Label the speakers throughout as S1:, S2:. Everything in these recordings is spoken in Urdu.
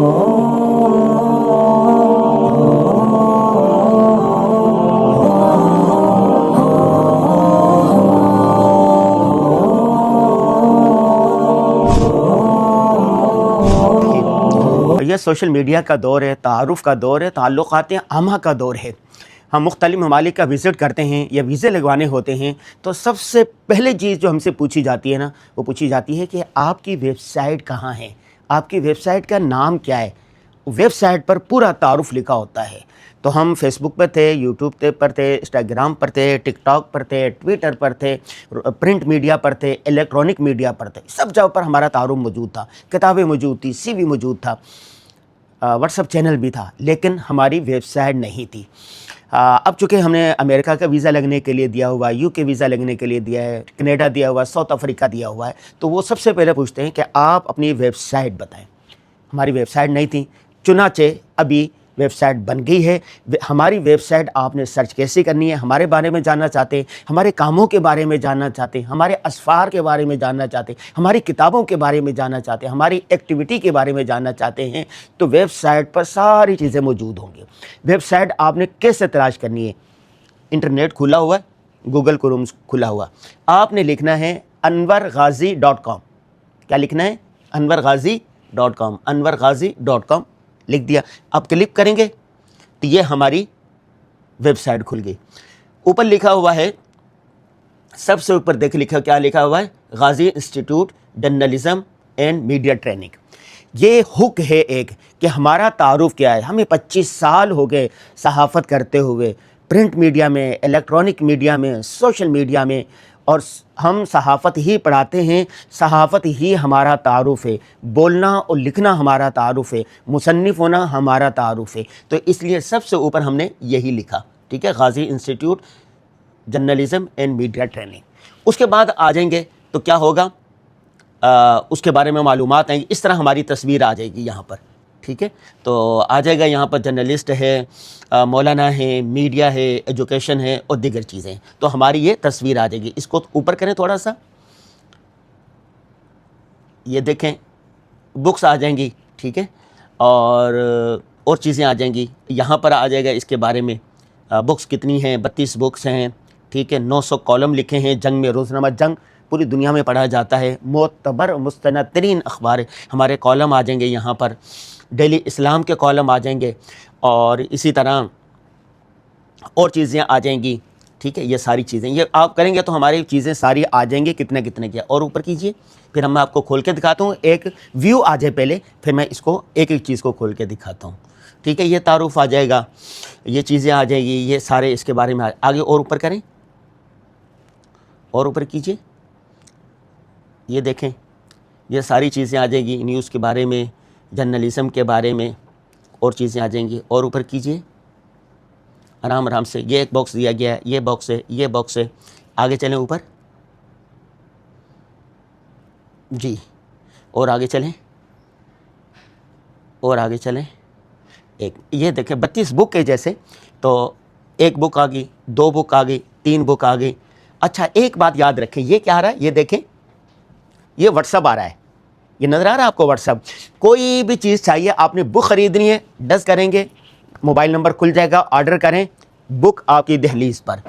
S1: یہ سوشل میڈیا کا دور ہے، تعارف کا دور ہے، تعلقات عامہ کا دور ہے۔ ہم مختلف ممالک کا وزٹ کرتے ہیں یا ویزے لگوانے ہوتے ہیں تو سب سے پہلے چیز جو ہم سے پوچھی جاتی ہے نا، وہ پوچھی جاتی ہے کہ آپ کی ویب سائٹ کہاں ہے، آپ کی ویب سائٹ کا نام کیا ہے۔ ویب سائٹ پر پورا تعارف لکھا ہوتا ہے۔ تو ہم فیس بک پر تھے، یوٹیوب پر تھے، انسٹاگرام پر تھے، ٹک ٹاک پر تھے، ٹویٹر پر تھے، پرنٹ میڈیا پر تھے، الیکٹرانک میڈیا پر تھے، سب جگہ پر ہمارا تعارف موجود تھا، کتابیں موجود تھی، سی وی موجود تھا، واٹس ایپ چینل بھی تھا، لیکن ہماری ویب سائٹ نہیں تھی۔ اب چونکہ ہم نے امریکہ کا ویزا لگنے کے لیے دیا ہوا ہے، یو کے ویزا لگنے کے لیے دیا ہے، کینیڈا دیا ہوا ہے، ساؤتھ افریقہ دیا ہوا ہے، تو وہ سب سے پہلے پوچھتے ہیں کہ آپ اپنی ویب سائٹ بتائیں۔ ہماری ویب سائٹ نہیں تھی، چنانچہ ابھی ویب سائٹ بن گئی ہے۔ ہماری ویب سائٹ آپ نے سرچ کیسے کرنی ہے، ہمارے بارے میں جاننا چاہتے ہیں، ہمارے کاموں کے بارے میں جاننا چاہتے ہیں، ہمارے اسفار کے بارے میں جاننا چاہتے ہیں، ہماری کتابوں کے بارے میں جاننا چاہتے ہیں، ہماری ایکٹیویٹی کے بارے میں جاننا چاہتے ہیں، تو ویب سائٹ پر ساری چیزیں موجود ہوں گی۔ ویب سائٹ آپ نے کیسے تلاش کرنی ہے؟ انٹرنیٹ کھلا ہوا ہے، گوگل کروم کھلا ہوا، آپ نے لکھنا ہے انورغازی.com۔ کیا لکھنا ہے؟ انورغازی.com۔ انورغازی.com لکھ دیا، اب کلک کریں گے تو یہ ہماری ویب سائٹ کھل گئی۔ اوپر لکھا ہوا ہے، سب سے اوپر دیکھ لکھا کیا لکھا ہوا ہے؟ Ghazi institute journalism and media training. یہ ہک ہے ایک کہ ہمارا تعارف کیا ہے۔ ہمیں 25 سال ہو گئے صحافت کرتے ہوئے، پرنٹ میڈیا میں، الیکٹرانک میڈیا میں، سوشل میڈیا میں، اور ہم صحافت ہی پڑھاتے ہیں، صحافت ہی ہمارا تعارف ہے، بولنا اور لکھنا ہمارا تعارف ہے، مصنف ہونا ہمارا تعارف ہے، تو اس لیے سب سے اوپر ہم نے یہی لکھا، ٹھیک ہے، Ghazi institute journalism and media training. اس کے بعد آ جائیں گے تو کیا ہوگا؟ اس کے بارے میں معلومات آئیں گی، اس طرح ہماری تصویر آ جائے گی یہاں پر، ٹھیک ہے، تو آ جائے گا یہاں پر جرنلسٹ ہے، مولانا ہے، میڈیا ہے، ایجوکیشن ہے اور دیگر چیزیں، تو ہماری یہ تصویر آ جائے گی۔ اس کو اوپر کریں تھوڑا سا، یہ دیکھیں بکس آ جائیں گی، ٹھیک ہے، اور چیزیں آ جائیں گی، یہاں پر آ جائے گا اس کے بارے میں، بکس کتنی ہیں؟ 32 بکس ہیں، ٹھیک ہے، 900 کالم لکھے ہیں جنگ میں، روزنامہ جنگ پوری دنیا میں پڑھا جاتا ہے، معتبر مستند ترین اخبار ہمارے کالم آ جائیں گے یہاں پر، ڈیلی اسلام کے کالم آ جائیں گے، اور اسی طرح اور چیزیں آ جائیں گی، ٹھیک ہے، یہ ساری چیزیں یہ آپ کریں گے تو ہماری چیزیں ساری آ جائیں گی، کتنے کیا، اور اوپر کیجئے، پھر میں آپ کو کھول کے دکھاتا ہوں، ایک ویو آ جائے پہلے، پھر میں اس کو ایک ایک چیز کو کھول کے دکھاتا ہوں، ٹھیک ہے، یہ تعارف آ جائے گا، یہ چیزیں آ جائیں گی، یہ سارے اس کے بارے میں آگے اور اوپر کریں، اور اوپر کیجئے، یہ دیکھیں یہ ساری چیزیں آ جائیں گی، نیوز کے بارے میں، جرنلزم کے بارے میں اور چیزیں آ جائیں گی، اور اوپر کیجئے آرام آرام سے، یہ ایک باکس دیا گیا ہے، یہ باکس ہے، یہ باکس ہے، آگے چلیں اوپر، جی، اور آگے چلیں، اور آگے چلیں، ایک یہ دیکھیں 32 بک ہے جیسے، تو ایک بک آ گئی، 2 بک آ گئی، 3 بک آ گئی۔ اچھا ایک بات یاد رکھیں، یہ کیا آ رہا ہے؟ یہ دیکھیں، یہ واٹس ایپ آ رہا ہے، یہ نظر آ رہا ہے آپ کو واٹس ایپ؟ کوئی بھی چیز چاہیے، آپ نے بک خریدنی ہے، ڈز کریں گے، موبائل نمبر کھل جائے گا، آرڈر کریں، بک آپ کی دہلیز پر،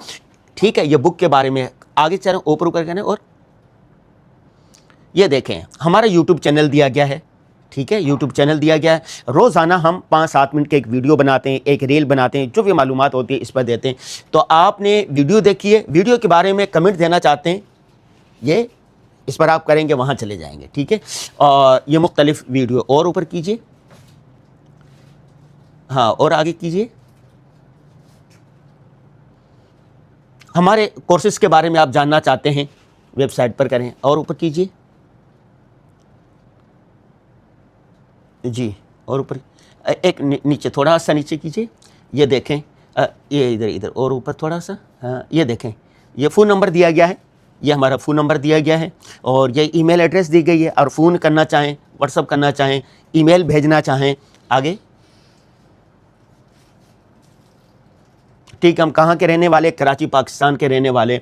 S1: ٹھیک ہے، یہ بک کے بارے میں آگے چلیں، اوپر کریں، اور یہ دیکھیں ہمارا یوٹیوب چینل دیا گیا ہے، ٹھیک ہے، یوٹیوب چینل دیا گیا ہے، روزانہ ہم 5-7 منٹ کے ایک ویڈیو بناتے ہیں، ایک ریل بناتے ہیں، جو بھی معلومات ہوتی ہے اس پر دیتے ہیں، تو آپ نے ویڈیو دیکھی ہے، ویڈیو کے بارے میں کمنٹ دینا چاہتے ہیں، یہ اس پر آپ کریں گے، وہاں چلے جائیں گے، ٹھیک ہے، اور یہ مختلف ویڈیو، اور اوپر کیجئے، ہاں، اور آگے کیجئے، ہمارے کورسز کے بارے میں آپ جاننا چاہتے ہیں، ویب سائٹ پر کریں، اور اوپر کیجئے، جی، اور اوپر ایک نیچے تھوڑا سا نیچے کیجئے، یہ دیکھیں، یہ ادھر اور اوپر تھوڑا سا، یہ دیکھیں، یہ فون نمبر دیا گیا ہے، یہ ہمارا فون نمبر دیا گیا ہے، اور یہ ای میل ایڈریس دی گئی ہے، اور فون کرنا چاہیں، واٹس ایپ کرنا چاہیں، ای میل بھیجنا چاہیں، آگے، ٹھیک، ہم کہاں کے رہنے والے؟ کراچی پاکستان کے رہنے والے۔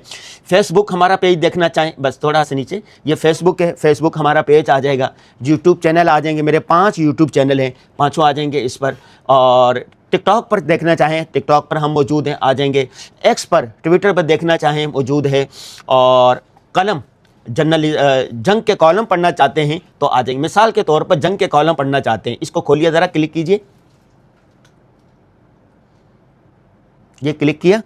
S1: فیس بک ہمارا پیج دیکھنا چاہیں بس تھوڑا سا نیچے یہ فیس بک ہے، فیس بک ہمارا پیج آ جائے گا۔ یوٹیوب چینل آ جائیں گے، میرے 5 یوٹیوب چینل ہیں، 5 آ جائیں گے اس پر۔ اور ٹک ٹاک پر دیکھنا چاہیں ٹک ٹاک پر ہم موجود ہیں، آ جائیں گے۔ ایکس پر، ٹویٹر پر دیکھنا چاہیں موجود ہے۔ اور قلم جنگ کے کالم پڑھنا چاہتے ہیں تو آ جائیں گے۔ مثال کے طور پر جنگ کے کالم پڑھنا چاہتے ہیں، اس کو کھولیے ذرا، کلک کیجئے، یہ کلک کیا،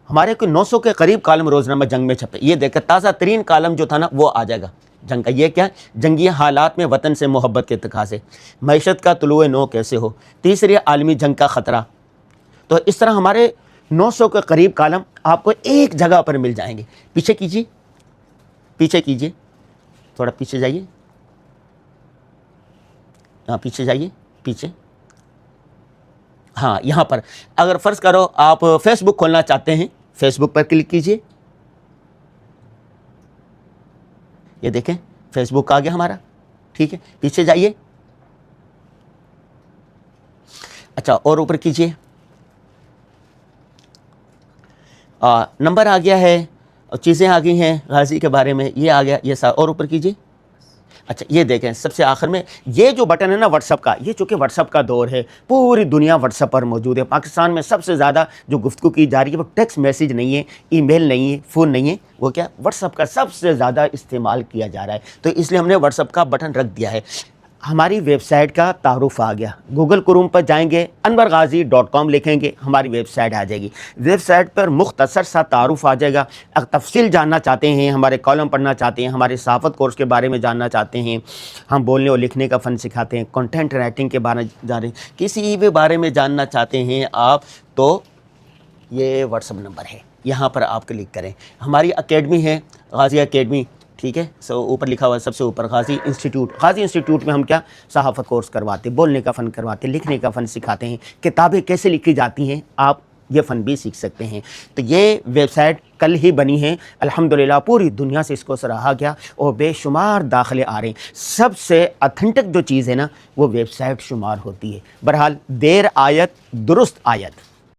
S1: ہمارے کوئی 900 کے قریب کالم روزنامہ جنگ میں چھپے۔ یہ دیکھیں تازہ ترین کالم جو تھا نا وہ آ جائے گا جنگ کا۔ یہ کیا ہے؟ جنگی حالات میں وطن سے محبت کے تقاضے، معیشت کا طلوع نو کیسے ہو، تیسری عالمی جنگ کا خطرہ۔ تو اس طرح ہمارے 900 کے قریب کالم آپ کو ایک جگہ پر مل جائیں گے۔ پیچھے کیجیے، پیچھے کیجیے، تھوڑا پیچھے جائیے، ہاں پیچھے جائیے، پیچھے، ہاں یہاں پر اگر فرض کرو آپ فیس بک کھولنا چاہتے ہیں، فیس بک پر کلک کیجئے، یہ دیکھیں فیس بک آ گیا ہمارا، ٹھیک ہے۔ پیچھے جائیے، اچھا اور اوپر کیجئے، نمبر آ گیا ہے، چیزیں آ گئی ہیں غازی کے بارے میں، یہ آ گیا، یہ سا اور اوپر کیجئے۔ اچھا یہ دیکھیں سب سے آخر میں یہ جو بٹن ہے نا واٹس ایپ کا، یہ چونکہ واٹس ایپ کا دور ہے، پوری دنیا واٹس ایپ پر موجود ہے۔ پاکستان میں سب سے زیادہ جو گفتگو کی جا رہی ہے وہ ٹیکسٹ میسیج نہیں ہے، ای میل نہیں ہے، فون نہیں ہے، وہ کیا واٹس ایپ کا سب سے زیادہ استعمال کیا جا رہا ہے۔ تو اس لیے ہم نے واٹس ایپ کا بٹن رکھ دیا ہے۔ ہماری ویب سائٹ کا تعارف آ گیا، گوگل کروم پر جائیں گے، anwarghazi.com لکھیں گے، ہماری ویب سائٹ آ جائے گی۔ ویب سائٹ پر مختصر سا تعارف آ جائے گا۔ اگر تفصیل جاننا چاہتے ہیں، ہمارے کالم پڑھنا چاہتے ہیں، ہمارے صحافت کورس کے بارے میں جاننا چاہتے ہیں، ہم بولنے اور لکھنے کا فن سکھاتے ہیں، کنٹینٹ رائٹنگ کے بارے میں جان رہے ہیں، کسی بھی بارے میں جاننا چاہتے ہیں آپ تو یہ واٹس ایپ نمبر ہے، یہاں پر آپ کلک کریں۔ ہماری اکیڈمی ہے غازی اکیڈمی، ٹھیک ہے، اوپر لکھا ہوا ہے سب سے اوپر غازی انسٹیٹیوٹ۔ غازی انسٹیٹیوٹ میں ہم کیا صحافت کورس کرواتے ہیں، بولنے کا فن کرواتے ہیں، لکھنے کا فن سکھاتے ہیں، کتابیں کیسے لکھی جاتی ہیں آپ یہ فن بھی سیکھ سکتے ہیں۔ تو یہ ویب سائٹ کل ہی بنی ہے، الحمدللہ پوری دنیا سے اس کو سراہا گیا اور بے شمار داخلے آ رہے ہیں۔ سب سے اتھینٹک جو چیز ہے نا وہ ویب سائٹ شمار ہوتی ہے۔ بہرحال دیر آیت درست آیت۔